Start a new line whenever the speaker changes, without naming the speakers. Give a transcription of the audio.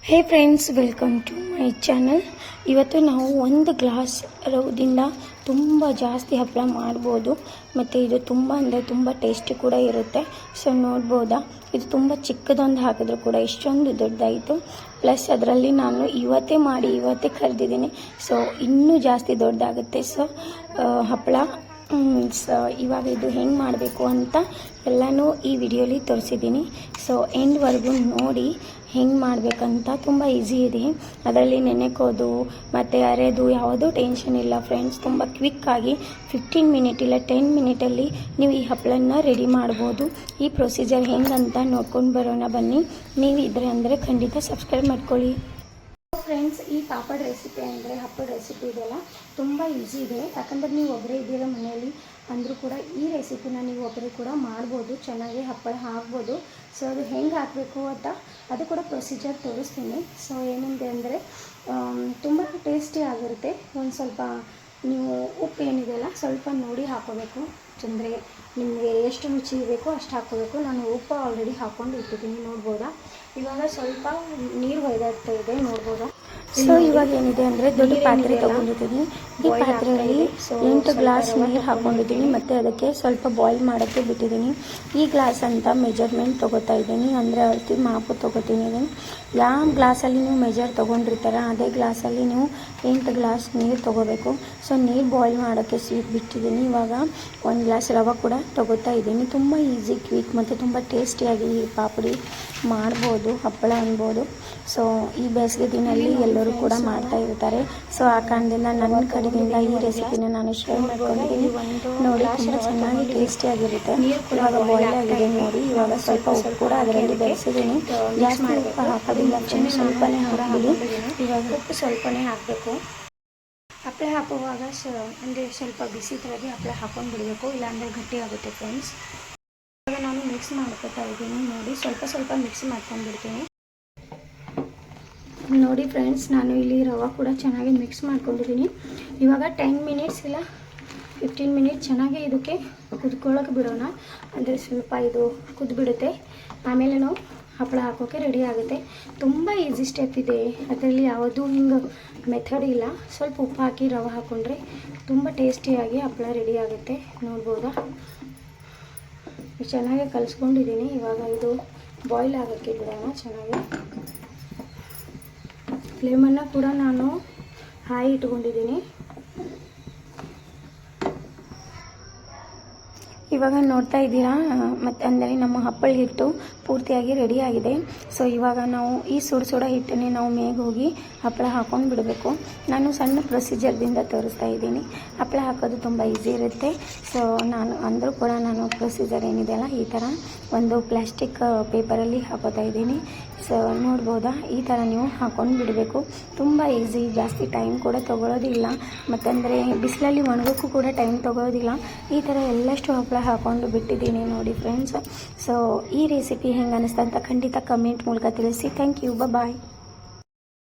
Hey friends, welcome to my channel. ಇವತ್ತು ನಾವು ಒಂದು ಗ್ಲಾಸ್ ರವದಿಂದ ತುಂಬ ಜಾಸ್ತಿ ಹಪ್ಪಳ ಮಾಡ್ಬೋದು. ಮತ್ತು ಇದು ತುಂಬ ಅಂದರೆ ತುಂಬ ಟೇಸ್ಟಿ ಕೂಡ ಇರುತ್ತೆ. ಸೊ ನೋಡ್ಬೋದಾ, ಇದು ತುಂಬ ಚಿಕ್ಕದೊಂದು ಹಾಕಿದ್ರು ಕೂಡ ಇಷ್ಟೊಂದು ದೊಡ್ಡದಾಯಿತು. ಪ್ಲಸ್ ಅದರಲ್ಲಿ ನಾನು ಇವತ್ತೇ ಕರೆದಿದ್ದೀನಿ. ಸೊ ಇನ್ನೂ ಜಾಸ್ತಿ ದೊಡ್ಡದಾಗುತ್ತೆ. ಸೊ ಹಪ್ಪಳ ಇವಾಗ ಇದು ಹೆಂಗೆ ಮಾಡಬೇಕು ಅಂತ ಎಲ್ಲನೂ ಈ ವಿಡಿಯೋಲಿ ತೋರಿಸಿದ್ದೀನಿ. ಸೊ ಎಂಡ್ವರೆಗೂ ನೋಡಿ ಹೆಂಗೆ ಮಾಡಬೇಕಂತ. ತುಂಬ ಈಸಿ ಇದೆ. ಅದರಲ್ಲಿ ನೆನೆಕೋದು ಮತ್ತು ಅರೆದು ಯಾವುದೂ ಟೆನ್ಷನ್ ಇಲ್ಲ ಫ್ರೆಂಡ್ಸ್. ತುಂಬ ಕ್ವಿಕ್ಕಾಗಿ 15 ಮಿನಿಟ್ ಇಲ್ಲ 10 ಮಿನಿಟಲ್ಲಿ ನೀವು ಈ ಹಪ್ಪಳನ್ನ ರೆಡಿ ಮಾಡ್ಬೋದು. ಈ ಪ್ರೊಸೀಜರ್ ಹೆಂಗಂತ ನೋಡ್ಕೊಂಡು ಬರೋಣ ಬನ್ನಿ. ನೀವು ಇದ್ರೆ ಅಂದರೆ ಖಂಡಿತ ಸಬ್ಸ್ಕ್ರೈಬ್ ಮಾಡ್ಕೊಳ್ಳಿ. ಫ್ರೆಂಡ್ಸ್, ಈ ಪಾಪಡ್ ರೆಸಿಪಿ ಅಂದರೆ ಹಪ್ಪಳ ರೆಸಿಪಿ ಇದೆಲ್ಲ ತುಂಬ ಈಸಿ ಇದೆ. ಯಾಕಂದರೆ ನೀವು ಒಬ್ಬರೇ ಇದ್ದೀರ ಮನೆಯಲ್ಲಿ ಅಂದರೂ ಕೂಡ ಈ ರೆಸಿಪಿನ ನೀವು ಒಬ್ಬರೇ ಕೂಡ ಮಾಡ್ಬೋದು. ಚೆನ್ನಾಗಿ ಹಪ್ಪಳ ಹಾಕ್ಬೋದು. ಸೊ ಅದು ಹೆಂಗೆ ಹಾಕಬೇಕು ಅಂತ ಅದು ಕೂಡ ಪ್ರೊಸೀಜರ್ ತೋರಿಸ್ತೀನಿ. ಸೊ ಏನಿದೆ ಅಂದರೆ ತುಂಬ ಟೇಸ್ಟಿ ಆಗಿರುತ್ತೆ. ಒಂದು ಸ್ವಲ್ಪ ನೀವು ಉಪ್ಪು ಏನಿದೆಯಲ್ಲ ಸ್ವಲ್ಪ ನೋಡಿ ಹಾಕೋಬೇಕು. ಅಂದರೆ ನಿಮಗೆ ಎಷ್ಟು ರುಚಿ ಬೇಕೋ ಅಷ್ಟು ಹಾಕೋಬೇಕು. ನಾನು ಉಪ್ಪು ಆಲ್ರೆಡಿ ಹಾಕ್ಕೊಂಡು ಇಟ್ಟಿದ್ದೀನಿ, ನೋಡ್ಬೋದಾ. ಇವಾಗ ಸ್ವಲ್ಪ ನೀರು ಹೊಯ್ದಾಗ್ತಾ ಇದೆ, ನೋಡ್ಬೋದಾ. ಸೊ ಇವಾಗ ಏನಿದೆ ಅಂದರೆ ದೊಡ್ಡ ಪಾತ್ರೆ ತೊಗೊಂಡಿದ್ದೀನಿ. ಈ ಪಾತ್ರೆಯಲ್ಲಿ 8 ಗ್ಲಾಸ್ ನೀರು ಹಾಕ್ಕೊಂಡಿದ್ದೀನಿ ಮತ್ತು ಅದಕ್ಕೆ ಸ್ವಲ್ಪ ಬಾಯ್ಲ್ ಮಾಡೋಕ್ಕೆ ಬಿಟ್ಟಿದ್ದೀನಿ. ಈ ಗ್ಲಾಸ್ ಅಂತ ಮೆಜರ್ಮೆಂಟ್ ತೊಗೋತಾ ಇದ್ದೀನಿ, ಅಂದರೆ ಅಳತೆ ಮಾಪು ತೊಗೋತೀನಿ. ಯಾವ ಗ್ಲಾಸಲ್ಲಿ ನೀವು ಮೆಜರ್ ತೊಗೊಂಡಿರ್ತಾರ ಅದೇ ಗ್ಲಾಸಲ್ಲಿ ನೀವು 8 ಗ್ಲಾಸ್ ನೀರು ತೊಗೋಬೇಕು. ಸೊ ನೀರು ಬಾಯ್ಲ್ ಮಾಡೋಕ್ಕೆ ಬಿಟ್ಟಿದ್ದೀನಿ. ಇವಾಗ 1 ಗ್ಲಾಸ್ ರವೆ ಕೂಡ ತೊಗೋತಾ ಇದ್ದೀನಿ. ತುಂಬ ಈಸಿ, ಕ್ವಿಕ್ ಮತ್ತು ತುಂಬ ಟೇಸ್ಟಿಯಾಗಿ ಈ ಪಾಪಡಿ ಮಾಡ್ಬೋದು, ಹಪ್ಪಳ ಅನ್ಬೋದು. ಸೊ ಈ ಬೇಸಿಗೆ ದಿನಲ್ಲಿ ಎಲ್ಲರೂ ಕೂಡ ಮಾಡ್ತಾ ಇರ್ತಾರೆ. ಸೊ ಆ ಕಾರಣದಿಂದ ನನ್ನ ಕಡೆಯಿಂದ ಈ ರೆಸಿಪಿನ ನಾನು ಶೇರ್ ಮಾಡ್ಕೊಂಡಿದ್ದೀನಿ. ನೋಡಿ, ತುಂಬ ಚೆನ್ನಾಗಿ ಟೇಸ್ಟಿಯಾಗಿರುತ್ತೆ. ಇವಾಗ ಬಾಯ್ಲ್ ಆಗಿದೆ ನೋಡಿ. ಇವಾಗ ಸ್ವಲ್ಪ ಉಪ್ಪು ಕೂಡ ಅದರಲ್ಲಿ ಬೆರೆಸಿದ್ದೀನಿ. ಜಾಸ್ತಿ ಉಪ್ಪು ಹಾಕೋದಿಲ್ಲ, ಸ್ವಲ್ಪನೇ ಹಾಕ್ಬಿಡಿ. ಇವಾಗ ಉಪ್ಪು ಸ್ವಲ್ಪನೇ ಹಾಕಬೇಕು. ಹಪ್ಪಳ ಹಾಕುವಾಗ ಅಂದರೆ ಸ್ವಲ್ಪ ಬಿಸಿ ಥರದೇ ಹಪ್ಪಳ ಹಾಕೊಂಡು ಬಿಡಬೇಕು, ಇಲ್ಲಾಂದರೆ ಗಟ್ಟಿ ಆಗುತ್ತೆ ಫ್ರೆಂಡ್ಸ್. ಇವಾಗ ನಾನು ಮಿಕ್ಸ್ ಮಾಡ್ಕೊತಾ ಇದ್ದೀನಿ. ನೋಡಿ, ಸ್ವಲ್ಪ ಮಿಕ್ಸ್ ಮಾಡ್ಕೊಂಡ್ಬಿಡ್ತೀನಿ. ನೋಡಿ ಫ್ರೆಂಡ್ಸ್, ನಾನು ಇಲ್ಲಿ ರವೆ ಕೂಡ ಚೆನ್ನಾಗಿ ಮಿಕ್ಸ್ ಮಾಡ್ಕೊಂಡಿದ್ದೀನಿ. ಇವಾಗ 10 ಮಿನಿಟ್ಸ್ ಇಲ್ಲ 15 ಮಿನಿಟ್ ಚೆನ್ನಾಗಿ ಇದಕ್ಕೆ ಕುದ್ಕೊಳ್ಳೋಕೆ ಬಿಡೋಣ. ಅಂದರೆ ಸ್ವಲ್ಪ ಇದು ಕುದ್ಬಿಡುತ್ತೆ. ಆಮೇಲೆ ನಾವು ಹಪ್ಪಳ ಹಾಕೋಕ್ಕೆ ರೆಡಿ ಆಗುತ್ತೆ. ತುಂಬ ಈಸಿ ಸ್ಟೆಪ್ ಇದೆ, ಅದರಲ್ಲಿ ಯಾವುದೂ ಹಿಂಗೆ ಮೆಥಡ್ ಇಲ್ಲ. ಸ್ವಲ್ಪ ಉಪ್ಪು ಹಾಕಿ ರವೆ ಹಾಕ್ಕೊಂಡ್ರೆ ತುಂಬ ಟೇಸ್ಟಿಯಾಗಿ ಹಪ್ಪಳ ರೆಡಿ ಆಗುತ್ತೆ, ನೋಡ್ಬೋದಾ. ಚೆನ್ನಾಗಿ ಕಲಿಸ್ಕೊಂಡಿದ್ದೀನಿ. ಇವಾಗ ಇದು ಬಾಯ್ಲ್ ಆಗೋಕ್ಕೆ ಬಿಡೋಣ ಚೆನ್ನಾಗಿ. ಫ್ಲೇಮನ್ನು ಕೂಡ ನಾನು ಹಾಯಿ ಇಟ್ಕೊಂಡಿದ್ದೀನಿ. ಇವಾಗ ನೋಡ್ತಾ ಇದ್ದೀರಾ, ಮತ್ತು ಅಂದರೆ ನಮ್ಮ ಹಪ್ಪಳ ಹಿಟ್ಟು ಪೂರ್ತಿಯಾಗಿ ರೆಡಿ ಆಗಿದೆ. ಸೊ ಇವಾಗ ನಾವು ಈ ಸುಡ ಹಿಟ್ಟನ್ನೇ ನಾವು ಮೇಗೆ ಹೋಗಿ ಹಪ್ಪಳ ಹಾಕೊಂಡು ಬಿಡಬೇಕು. ನಾನು ಸಣ್ಣ ಪ್ರೊಸೀಜರ್ದಿಂದ ತೋರಿಸ್ತಾ ಇದ್ದೀನಿ. ಹಪ್ಪಳ ಹಾಕೋದು ತುಂಬ ಈಸಿ ಇರುತ್ತೆ. ಸೊ ಅಂದರೂ ಕೂಡ ನಾನು ಪ್ರೊಸೀಜರ್ ಏನಿದೆಯಲ್ಲ ಈ ಥರ ಒಂದು ಪ್ಲಾಸ್ಟಿಕ್ ಪೇಪರಲ್ಲಿ ಹಾಕೋತಾ ಇದ್ದೀನಿ. ಸೊ ನೋಡ್ಬೋದಾ, ಈ ಥರ ನೀವು ಹಾಕೊಂಡು ಬಿಡಬೇಕು. ತುಂಬ ಈಸಿ, ಜಾಸ್ತಿ ಟೈಮ್ ಕೂಡ ತೊಗೊಳ್ಳೋದಿಲ್ಲ. ಮತ್ತಂದರೆ ಬಿಸಿಲಲ್ಲಿ ಒಣಗೋಕ್ಕೂ ಕೂಡ ಟೈಮ್ ತೊಗೊಳ್ಳೋದಿಲ್ಲ. ಈ ಥರ ಎಲ್ಲಷ್ಟು ಹಪ್ಪಳ ಹಾಕೊಂಡು ಬಿಟ್ಟಿದ್ದೀನಿ ನೋಡಿ ಫ್ರೆಂಡ್ಸ್. ಸೊ ಈ ರೆಸಿಪಿ ಹೆಂಗೆ ಅನ್ನಿಸ್ತಾ ಅಂತ ಖಂಡಿತ ಕಮೆಂಟ್ ಮೂಲಕ ತಿಳಿಸಿ. Thank you, bye.